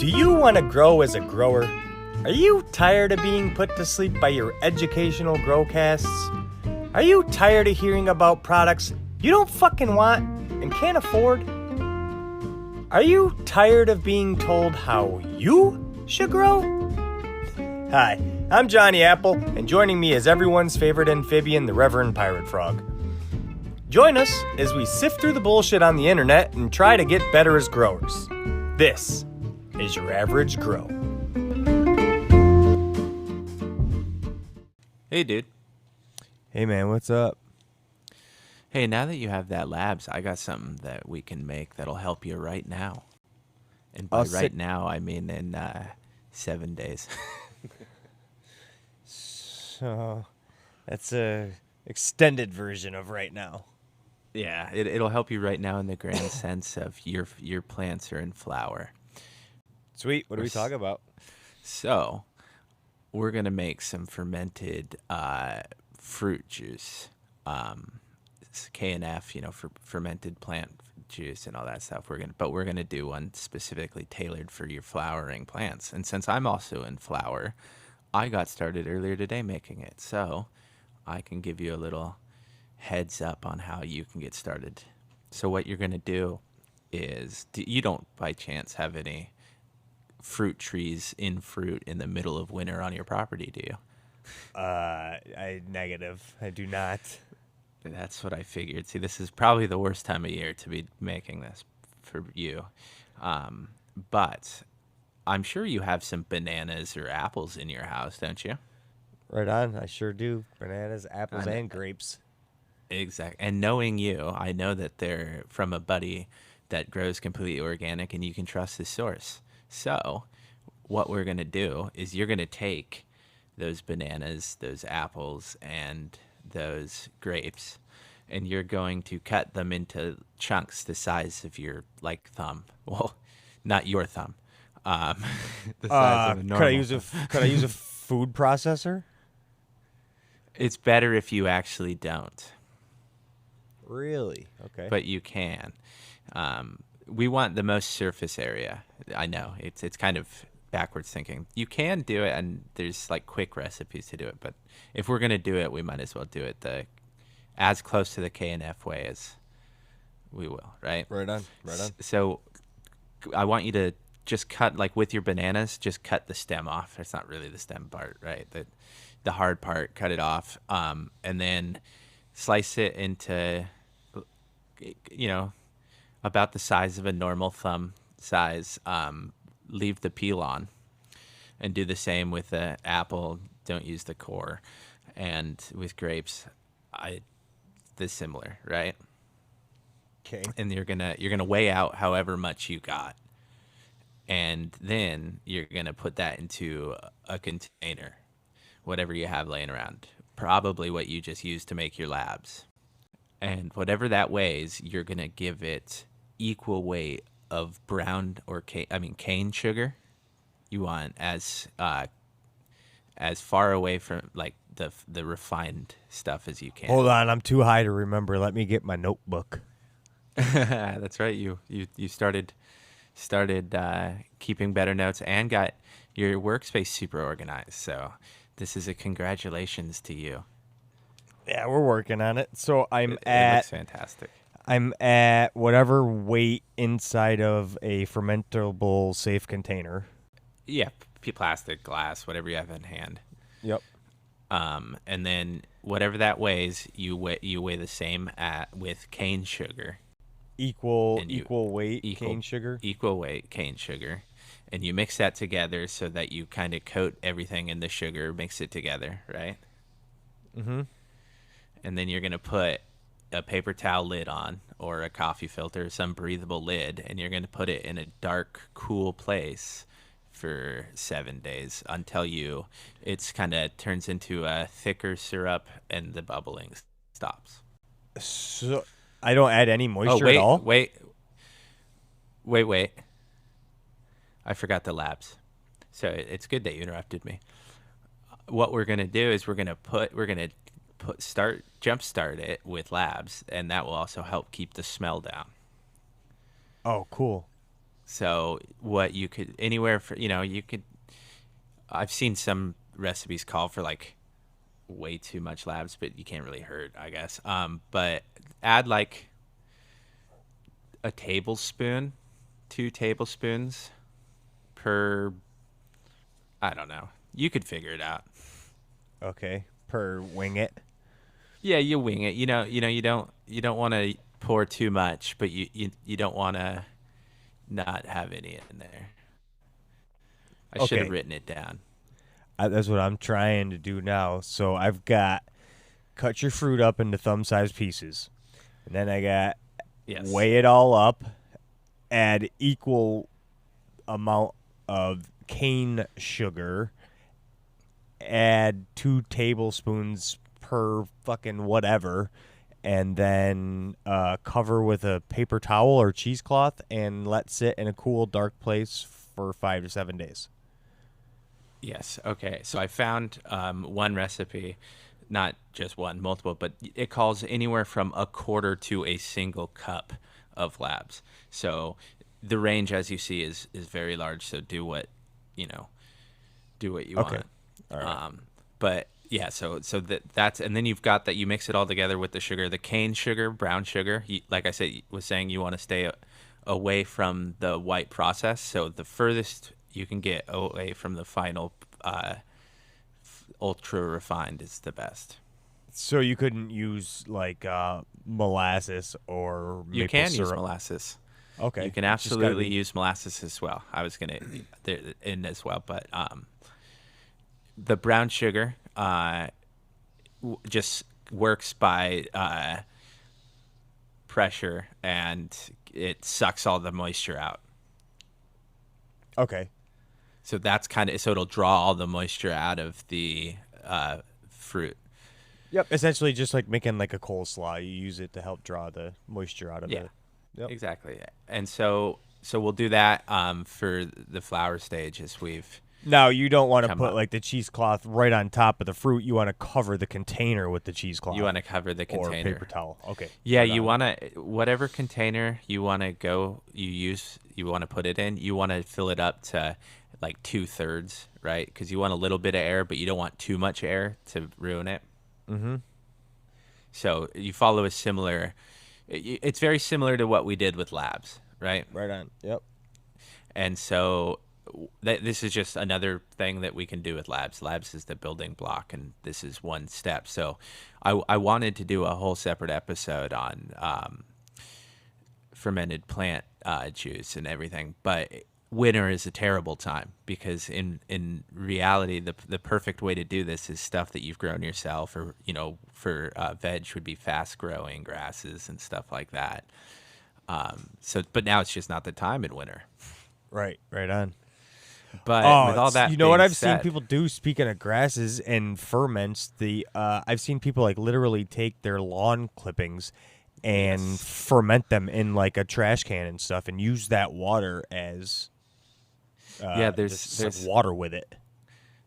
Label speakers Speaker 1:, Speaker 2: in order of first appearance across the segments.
Speaker 1: Do you want to grow as a grower? Are you tired of being put to sleep by your educational growcasts? Are you tired of hearing about products you don't fucking want and can't afford? Are you tired of being told how you should grow? Hi, I'm Johnny Apple, and joining me is everyone's favorite amphibian, the Reverend Pirate Frog. Join us as we sift through the bullshit on the internet and try to get better as growers. This is your average grow.
Speaker 2: Hey, dude.
Speaker 1: Hey, man, what's up?
Speaker 2: Hey, now that you have that L.A.B.S, I got something that we can make that'll help you right now. And by now, I mean in 7 days.
Speaker 1: So, that's a extended version of right now.
Speaker 2: Yeah, it'll help you right now in the grand sense of your plants are in flower.
Speaker 1: Sweet. What do we talk about?
Speaker 2: So, we're going to make some fermented fruit juice. It's K&F, for fermented plant juice and all that stuff. We're going to do one specifically tailored for your flowering plants. And since I'm also in flower, I got started earlier today making it. So, I can give you a little heads up on how you can get started. So what you're going to do is, you don't by chance have any fruit trees in fruit in the middle of winter on your property, do you?
Speaker 1: Negative. I do not.
Speaker 2: That's what I figured. See, this is probably the worst time of year to be making this for you. But I'm sure you have some bananas or apples in your house, don't you?
Speaker 1: Right on. I sure do. Bananas, apples, and grapes.
Speaker 2: Exactly. And knowing you, I know that they're from a buddy that grows completely organic and you can trust his source. So what we're going to do is you're going to take those bananas, those apples, and those grapes, and you're going to cut them into chunks the size of your, thumb. Well, not your thumb. The size of a normal
Speaker 1: Could I use a food processor?
Speaker 2: It's better if you actually don't.
Speaker 1: Really? Okay.
Speaker 2: But you can. We want the most surface area. I know it's kind of backwards thinking. You can do it, and there's quick recipes to do it. But if we're gonna do it, we might as well do it as close to the K&F way as we will. Right.
Speaker 1: Right on.
Speaker 2: So I want you to just cut with your bananas. Just cut the stem off. It's not really the stem part, right? The hard part. Cut it off, and then slice it into about the size of a normal thumb size. Leave the peel on, and do the same with the apple. Don't use the core. And with grapes, they're similar, right?
Speaker 1: Okay.
Speaker 2: And you're gonna weigh out however much you got, and then you're gonna put that into a container, whatever you have laying around. Probably what you just used to make your L.A.B.S. And whatever that weighs, you're going to give it equal weight of brown or cane sugar. You want as far away from the refined stuff as you can.
Speaker 1: Hold on, I'm too high to remember. Let me get my notebook.
Speaker 2: That's right. You started keeping better notes and got your workspace super organized. So this is a congratulations to you.
Speaker 1: Yeah, we're working on it. So
Speaker 2: It looks fantastic.
Speaker 1: I'm at whatever weight inside of a fermentable safe container.
Speaker 2: Yeah, plastic, glass, whatever you have in hand.
Speaker 1: Yep.
Speaker 2: And then whatever that weighs, you weigh the same with cane sugar.
Speaker 1: Equal weight cane sugar.
Speaker 2: Equal weight cane sugar. And you mix that together so that you kind of coat everything in the sugar, mix it together, right?
Speaker 1: Mm-hmm.
Speaker 2: And then you're going to put a paper towel lid on, or a coffee filter, some breathable lid, and you're going to put it in a dark, cool place for 7 days until it's kind of turns into a thicker syrup and the bubbling stops.
Speaker 1: So I don't add any moisture at all?
Speaker 2: Wait. I forgot the L.A.B.S. So it's good that you interrupted me. What we're going to do is we're going to jumpstart it with L.A.B.S, and that will also help keep the smell down.
Speaker 1: Oh, cool.
Speaker 2: So what you could anywhere for, you could. I've seen some recipes call for like way too much labs, but you can't really hurt, I guess. But add like a tablespoon, 2 tablespoons per. I don't know. You could figure it out.
Speaker 1: Okay, per wing it.
Speaker 2: Yeah, you wing it. You don't want to pour too much, but you don't want to not have any in there. I should have
Speaker 1: Okay,
Speaker 2: written it down.
Speaker 1: that's what I'm trying to do now. So I've got cut your fruit up into thumb-sized pieces, and then I got
Speaker 2: Yes.
Speaker 1: weigh it all up, add equal amount of cane sugar, add 2 tablespoons per fucking whatever, and then cover with a paper towel or cheesecloth and let sit in a cool, dark place for 5 to 7 days.
Speaker 2: Yes. Okay. So I found one recipe, not just one, multiple, but it calls anywhere from a quarter to a single cup of labs. So the range, as you see, is very large. So you know, do what you
Speaker 1: Okay.
Speaker 2: want.
Speaker 1: All right.
Speaker 2: But yeah, so that's and then you've got that you mix it all together with the sugar, the cane sugar, brown sugar. Like I said, was saying you want to stay away from the white process. So the furthest you can get away from the final ultra refined is the best.
Speaker 1: So you couldn't use like molasses or
Speaker 2: You
Speaker 1: maple
Speaker 2: can use
Speaker 1: syrup.
Speaker 2: molasses.
Speaker 1: Okay.
Speaker 2: You can
Speaker 1: It's just gotta
Speaker 2: absolutely
Speaker 1: be
Speaker 2: use molasses as well. I was gonna in as well, but the brown sugar just works by pressure, and it sucks all the moisture out.
Speaker 1: okay.
Speaker 2: So that's so it'll draw all the moisture out of the fruit.
Speaker 1: Yep. Essentially, just like making like a coleslaw, you use it to help draw the moisture out of
Speaker 2: Yeah,
Speaker 1: it. Yep.
Speaker 2: exactly. And so we'll do that for the flower stage as we've
Speaker 1: Now you don't want to
Speaker 2: come
Speaker 1: put
Speaker 2: up.
Speaker 1: like the cheesecloth right on top of the fruit. You want to cover the container with the cheesecloth
Speaker 2: You want to cover the
Speaker 1: or
Speaker 2: container.
Speaker 1: paper towel. Okay.
Speaker 2: Yeah,
Speaker 1: Right
Speaker 2: you
Speaker 1: on.
Speaker 2: want to whatever container you want to you want to put it in. You want to fill it up to like 2/3, right? Because you want a little bit of air, but you don't want too much air to ruin it.
Speaker 1: Mm-hmm.
Speaker 2: So you follow a similar. It's very similar to what we did with labs, right?
Speaker 1: Right on. Yep.
Speaker 2: And so this is just another thing that we can do with labs. Labs is the building block, and this is one step. So I wanted to do a whole separate episode on fermented plant juice and everything, but winter is a terrible time because in reality the perfect way to do this is stuff that you've grown yourself, or for veg would be fast growing grasses and stuff like that. But now it's just not the time in winter.
Speaker 1: Right. Right on.
Speaker 2: But
Speaker 1: Oh,
Speaker 2: with all that
Speaker 1: you know what
Speaker 2: being
Speaker 1: I've seen
Speaker 2: said,
Speaker 1: people do? Speaking of grasses and ferments, I've seen people like literally take their lawn clippings and
Speaker 2: Yes.
Speaker 1: ferment them in like a trash can and stuff, and use that water as
Speaker 2: yeah,
Speaker 1: just like water with it.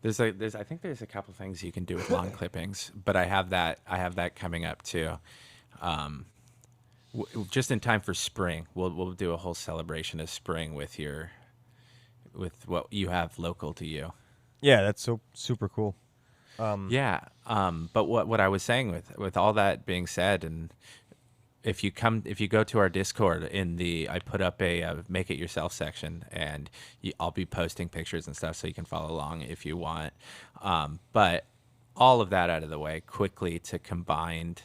Speaker 2: there's I think there's a couple things you can do with lawn clippings, but I have that coming up too. Just in time for spring, we'll do a whole celebration of spring with what you have local to you.
Speaker 1: Yeah, that's so super cool.
Speaker 2: Yeah. But what I was saying with all that being said, and if you go to our Discord, I put up a make it yourself section, and I'll be posting pictures and stuff so you can follow along if you want. But all of that out of the way quickly to combine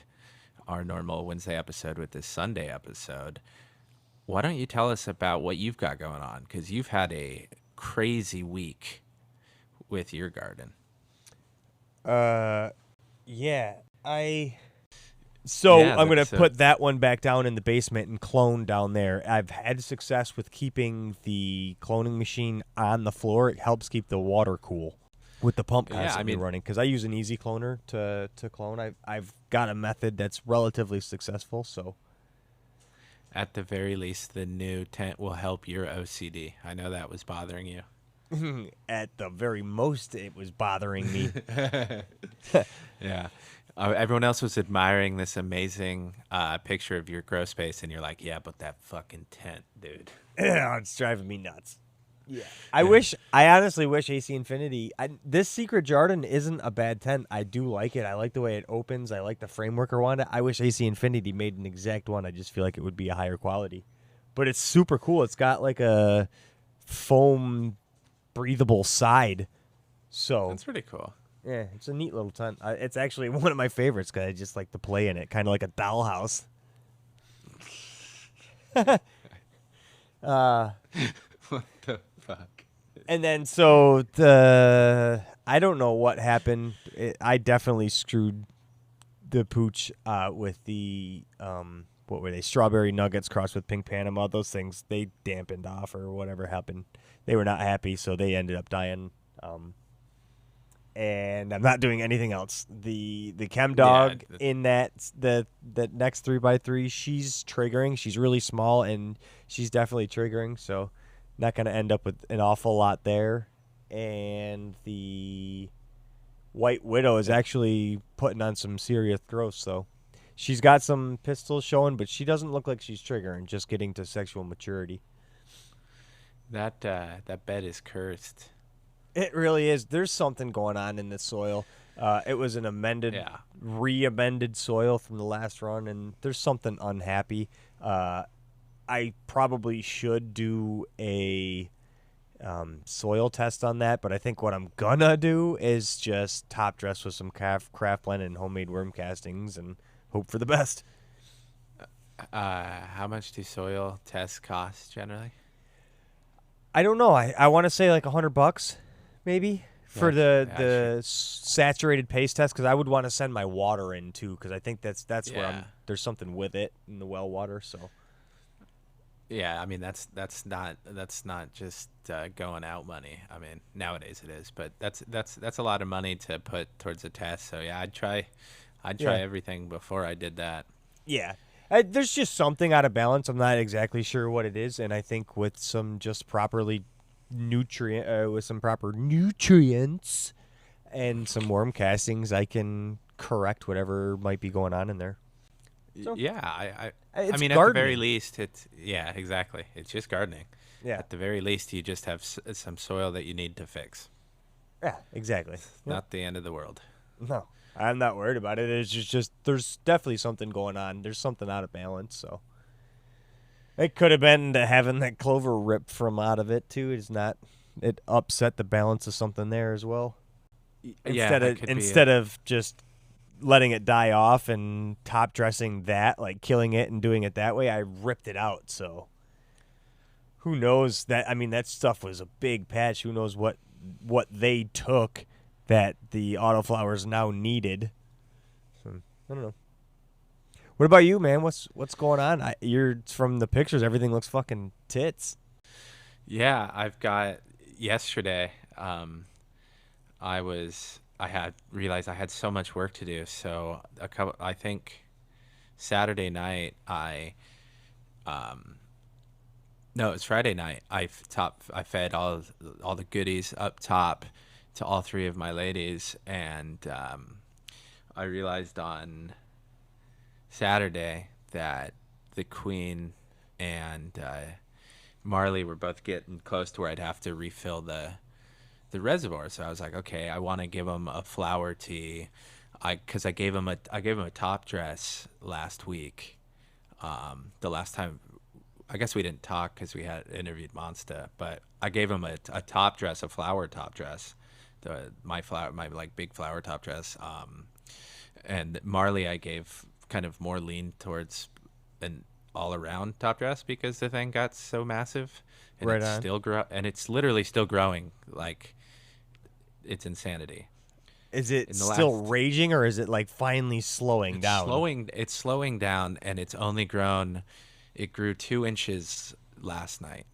Speaker 2: our normal Wednesday episode with this Sunday episode. Why don't you tell us about what you've got going on? Because you've had a crazy week with your garden.
Speaker 1: Yeah, I'm
Speaker 2: Yeah,
Speaker 1: gonna
Speaker 2: so
Speaker 1: put that one back down in the basement and clone down there. I've had success with keeping the cloning machine on the floor. It helps keep the water cool with the pump
Speaker 2: yeah, I
Speaker 1: constantly
Speaker 2: mean,
Speaker 1: running, because I use an easy cloner to clone. I've got a method that's relatively successful. So
Speaker 2: at the very least, the new tent will help your OCD. I know that was bothering you.
Speaker 1: at the very most, it was bothering me.
Speaker 2: Yeah. Everyone else was admiring this amazing picture of your grow space, and you're like, yeah, but that fucking tent, dude.
Speaker 1: It's driving me nuts. Yeah. I honestly wish AC Infinity, this Secret Garden isn't a bad tent. I do like it. I like the way it opens. I like the framework around it. I wish AC Infinity made an exact one. I just feel like it would be a higher quality. But it's super cool. It's got like a foam breathable side. So
Speaker 2: That's pretty cool.
Speaker 1: yeah, it's a neat little tent. It's actually one of my favorites because I just like to play in it, kind of like a dollhouse.
Speaker 2: What the fuck?
Speaker 1: And then I don't know what happened. I definitely screwed the pooch with the what were they? Strawberry nuggets crossed with pink Panama. Those things, they dampened off or whatever happened. They were not happy, so they ended up dying. And I'm not doing anything else. The chem dog in that next 3x3, she's triggering. She's really small and she's definitely triggering. So not going to end up with an awful lot there. And the White Widow is actually putting on some serious growth. So she's got some pistols showing, but she doesn't look like she's triggering. Just getting to sexual maturity.
Speaker 2: That bed is cursed.
Speaker 1: It really is. There's something going on in the soil. It was an re-amended soil from the last run, and there's something unhappy. I probably should do a soil test on that, but I think what I'm gonna do is just top dress with some craft blend and homemade worm castings and hope for the best.
Speaker 2: How much do soil tests cost generally?
Speaker 1: I don't know. I want to say like $100. Maybe for the saturated paste test, because I would want to send my water in too, because I think that's where there's something with it in the well water. So
Speaker 2: yeah, I mean that's not just going out money. I mean nowadays it is, but that's a lot of money to put towards a test. So yeah, I'd try everything before I did that.
Speaker 1: Yeah. There's just something out of balance. I'm not exactly sure what it is, and I think with some just properly with some proper nutrients and some worm castings, I can correct whatever might be going on in there. So,
Speaker 2: yeah, I
Speaker 1: gardening.
Speaker 2: mean, at the very least, exactly. It's just gardening.
Speaker 1: Yeah.
Speaker 2: At the very least, you just have some soil that you need to fix.
Speaker 1: Yeah, exactly.
Speaker 2: It's not the end of the world.
Speaker 1: No, I'm not worried about it. It's just there's definitely something going on. There's something out of balance, so. It could have been having that clover ripped from out of it too. It upset the balance of something there as well. Instead of just letting it die off and top dressing that, like killing it and doing it that way, I ripped it out. So who knows that? I mean, that stuff was a big patch. Who knows what they took that the autoflowers now needed? So, I don't know. What about you, man? What's going on? You're from the pictures. Everything looks fucking tits.
Speaker 2: Yeah, I've got yesterday. I had realized I had so much work to do. So I think Saturday night no, it's Friday night. I fed all the goodies up top to all three of my ladies, and I realized on Saturday that the Queen and Marley were both getting close to where I'd have to refill the reservoir. So I was like, okay, I want to give them a flower tea, because I gave them a top dress last week. The last time, I guess we didn't talk because we had interviewed Monsta, but I gave him a top dress, a flower top dress, my like big flower top dress. And Marley, I gave kind of more lean towards an all-around top dress because the thing got so massive, and
Speaker 1: right
Speaker 2: it's
Speaker 1: on.
Speaker 2: still and it's literally still growing. Like, it's insanity.
Speaker 1: Is it still raging, or is it like finally slowing down?
Speaker 2: It's slowing down, and it's only grown. It grew 2 inches last night.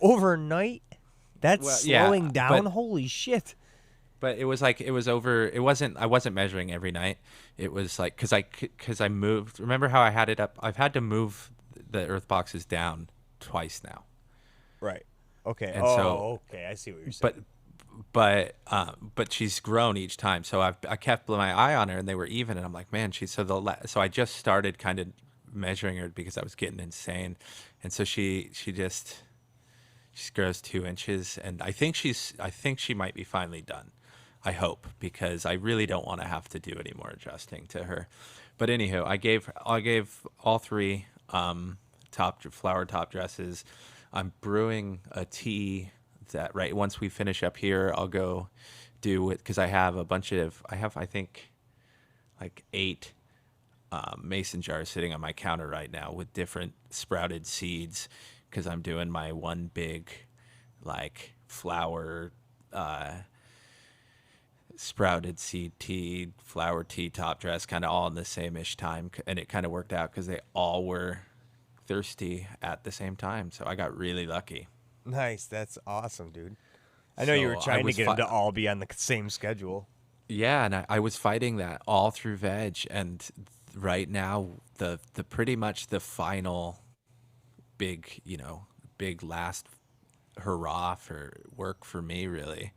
Speaker 1: Overnight? That's slowing down?
Speaker 2: But,
Speaker 1: holy shit.
Speaker 2: But it was over. I wasn't measuring every night. It was like, because I moved. Remember how I had it up? I've had to move the earth boxes down twice now.
Speaker 1: Right. Okay.
Speaker 2: And
Speaker 1: okay. I see what you're saying.
Speaker 2: but she's grown each time. So I kept my eye on her, and they were even. And I'm like, man, so I just started kind of measuring her because I was getting insane, and so she grows 2 inches, and I think she might be finally done. I hope, because I really don't want to have to do any more adjusting to her. But anywho, I gave all three flower top dresses. I'm brewing a tea that right once we finish up here, I'll go do it because I have I think like 8 mason jars sitting on my counter right now with different sprouted seeds because I'm doing my one big like flower sprouted seed tea, flower tea top dress, kind of all in the same-ish time. And it kind of worked out because they all were thirsty at the same time. So I got really lucky.
Speaker 1: Nice. That's awesome, dude. I know you were
Speaker 2: So
Speaker 1: trying to get them to all be on the same schedule.
Speaker 2: Yeah, and I was fighting that all through veg. And right now, the pretty much the final big last hurrah for work for me, really.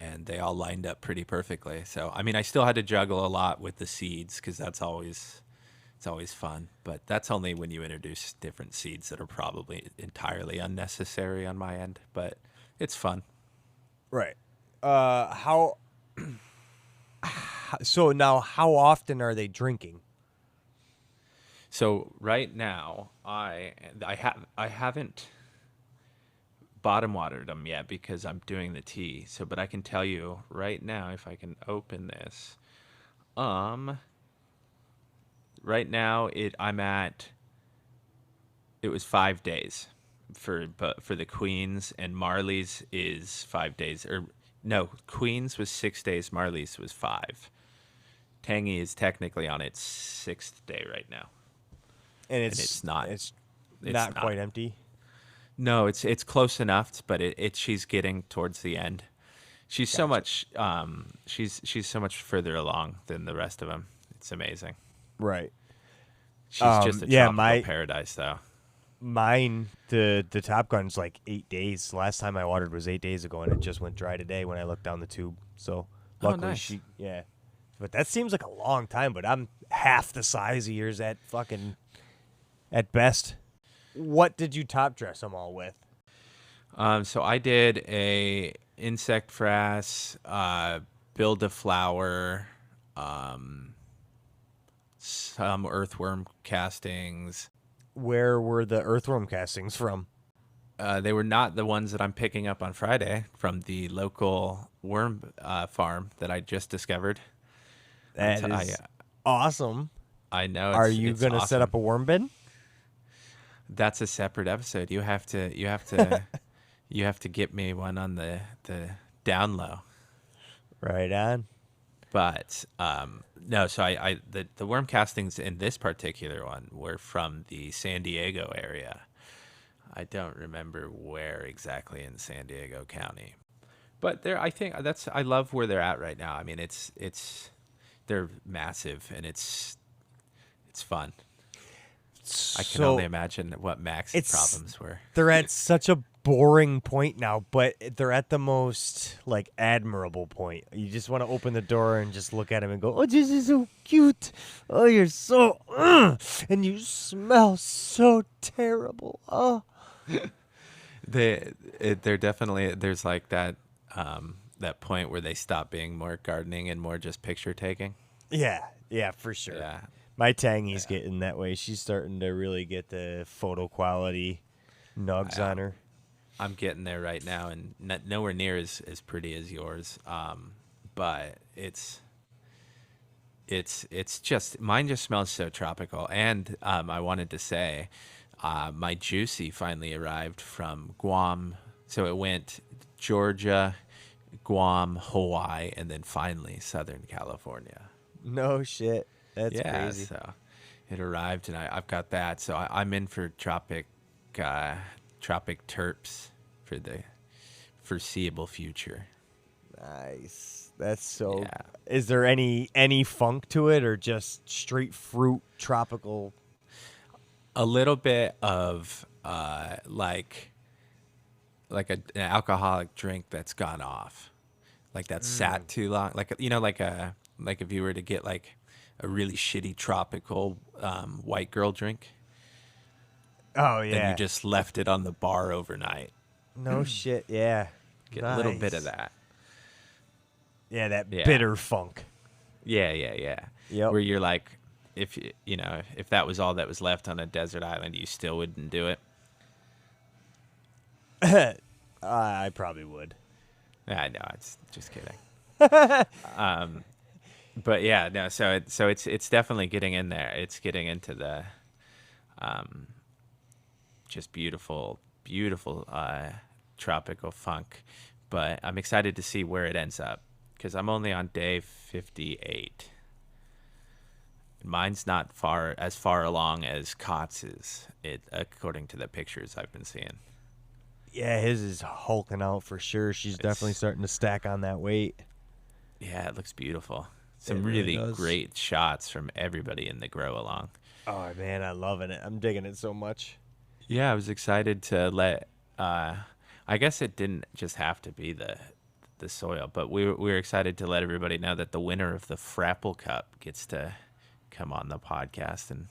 Speaker 2: And they all lined up pretty perfectly. So, I mean, I still had to juggle a lot with the seeds because it's always fun. But that's only when you introduce different seeds that are probably entirely unnecessary on my end. But it's fun.
Speaker 1: Right. So now, how often are they drinking?
Speaker 2: So right now, I haven't bottom watered them yet because I'm doing the tea. So, but I can tell you right now if I can open this. Right now it was 5 days for the Queens, and Marley's is 5 days, or no, Queens was 6 days, Marley's was 5. Tangy is technically on its 6th day right now.
Speaker 1: And it's not quite empty.
Speaker 2: No, it's close enough, but she's getting towards the end. She's so much she's so much further along than the rest of them. It's amazing.
Speaker 1: Right.
Speaker 2: She's just a tropical paradise, though.
Speaker 1: Mine, the Top Gun's like 8 days. Last time I watered was 8 days ago, and it just went dry today when I looked down the tube. So luckily
Speaker 2: nice.
Speaker 1: But that seems like a long time. But I'm half the size of yours at best. What did you top dress them all with?
Speaker 2: So I did a insect frass, build a flower, some earthworm castings.
Speaker 1: Where were the earthworm castings from?
Speaker 2: They were not the ones that I'm picking up on Friday from the local worm farm that I just discovered.
Speaker 1: That is awesome.
Speaker 2: I know.
Speaker 1: Are you going to
Speaker 2: awesome.
Speaker 1: set up a worm bin?
Speaker 2: That's a separate episode. You have to you have to get me one on the down low.
Speaker 1: Right on.
Speaker 2: But no, so the worm castings in this particular one were from the San Diego area. I don't remember where exactly in San Diego County, but I love where they're at right now. I mean, they're massive and it's fun. I can only imagine what Max's problems were.
Speaker 1: They're at such a boring point now, but they're at the most like admirable point. You just want to open the door and just look at him and go, "Oh, this is so cute. Oh, you're so, and you smell so terrible." Oh,
Speaker 2: they're definitely there's like that point where they stop being more gardening and more just picture taking.
Speaker 1: Yeah, for sure.
Speaker 2: Yeah.
Speaker 1: My Tangy's getting that way. She's starting to really get the photo quality nugs on her.
Speaker 2: I'm getting there right now, and nowhere near as pretty as yours. But it's just mine just smells so tropical. And I wanted to say, my Juicy finally arrived from Guam. So it went Georgia, Guam, Hawaii, and then finally Southern California.
Speaker 1: No shit. That's crazy.
Speaker 2: So it arrived, and I've got that. So I'm in for tropic terps for the foreseeable future.
Speaker 1: Nice. That's so.
Speaker 2: Yeah.
Speaker 1: Is there any funk to it, or just straight fruit tropical?
Speaker 2: A little bit of like an alcoholic drink that's gone off. like that sat too long, like like if you were to get like a really shitty tropical white girl drink,
Speaker 1: Oh
Speaker 2: then you
Speaker 1: yeah.
Speaker 2: just left it on the bar overnight.
Speaker 1: No shit. Yeah.
Speaker 2: Get a little bit of
Speaker 1: Nice.
Speaker 2: that.
Speaker 1: Yeah, that
Speaker 2: Yeah.
Speaker 1: bitter funk.
Speaker 2: Yeah.
Speaker 1: Yep.
Speaker 2: Where you're like, if if that was all that was left on a desert island, you still wouldn't do it.
Speaker 1: I probably would.
Speaker 2: I know, it's just kidding. But yeah, no. So it's definitely getting in there. It's getting into the, just beautiful tropical funk. But I'm excited to see where it ends up because I'm only on day 58. Mine's not as far along as Kotz's, according to the pictures I've been seeing.
Speaker 1: Yeah, his is hulking out for sure. She's definitely starting to stack on that weight.
Speaker 2: Yeah, it looks beautiful. Some
Speaker 1: It really
Speaker 2: really
Speaker 1: does.
Speaker 2: great shots from everybody in the grow along.
Speaker 1: Oh man, I'm loving it. I'm digging it so much.
Speaker 2: Yeah, I was excited to let. I guess it didn't just have to be the soil, but we were excited to let everybody know that the winner of the Frapple Cup gets to come on the podcast and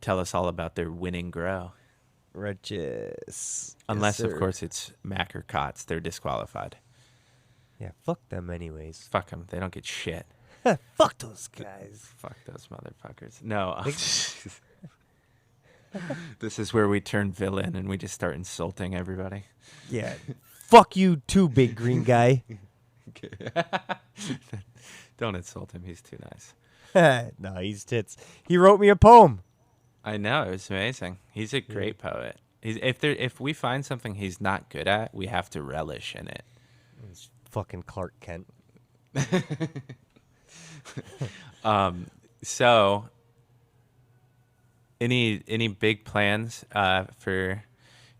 Speaker 2: tell us all about their winning grow.
Speaker 1: Riches.
Speaker 2: Unless,
Speaker 1: Yes,
Speaker 2: of
Speaker 1: sir.
Speaker 2: course, it's Mac or Kotz. They're disqualified.
Speaker 1: Yeah, fuck them anyways.
Speaker 2: Fuck them. They don't get shit.
Speaker 1: Fuck those guys.
Speaker 2: Fuck those motherfuckers. No. This is where we turn villain and we just start insulting everybody.
Speaker 1: Yeah. Fuck you too, big green guy.
Speaker 2: Don't insult him. He's too nice.
Speaker 1: No, he's tits. He wrote me a poem.
Speaker 2: I know. It was amazing. He's a great poet. If we find something he's not good at, we have to relish in it.
Speaker 1: It's fucking Clark Kent.
Speaker 2: So, any big plans for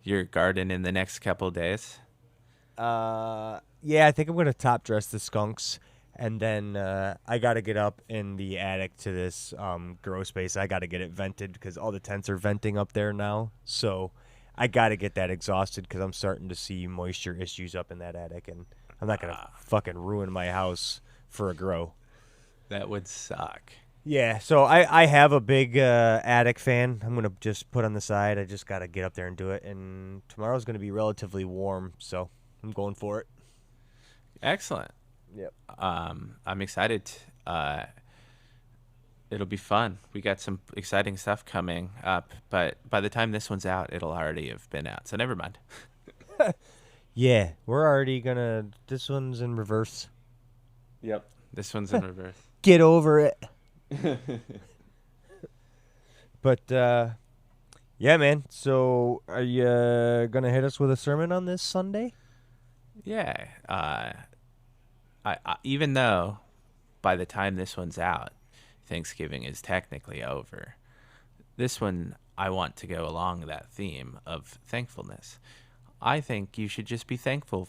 Speaker 2: your garden in the next couple of days?
Speaker 1: Yeah, I think I'm gonna top dress the skunks, and then I gotta get up in the attic to this grow space. I gotta get it vented because all the tents are venting up there now. So I gotta get that exhausted because I'm starting to see moisture issues up in that attic, and I'm not gonna fucking ruin my house for a grow.
Speaker 2: That would suck.
Speaker 1: Yeah, so I have a big attic fan. I'm going to just put on the side. I just got to get up there and do it. And tomorrow's going to be relatively warm, so I'm going for it.
Speaker 2: Excellent.
Speaker 1: Yep.
Speaker 2: I'm excited. It'll be fun. We got some exciting stuff coming up, but by the time this one's out, it'll already have been out. So never mind.
Speaker 1: Yeah, we're already going to... This one's in reverse.
Speaker 2: Yep. This one's in reverse.
Speaker 1: Get over it. But, yeah, man. So are you going to hit us with a sermon on this Sunday?
Speaker 2: Yeah. I even though by the time this one's out, Thanksgiving is technically over, this one I want to go along that theme of thankfulness. I think you should just be thankful.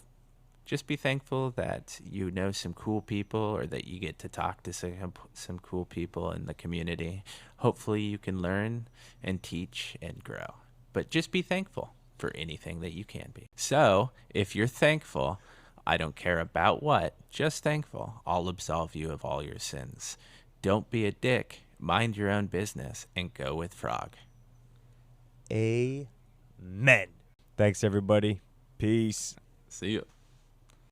Speaker 2: Just be thankful that you know some cool people or that you get to talk to some cool people in the community. Hopefully you can learn and teach and grow. But just be thankful for anything that you can be. So if you're thankful, I don't care about what, just thankful, I'll absolve you of all your sins. Don't be a dick, mind your own business, and go with Frog.
Speaker 1: Amen. Thanks, everybody. Peace.
Speaker 2: See you.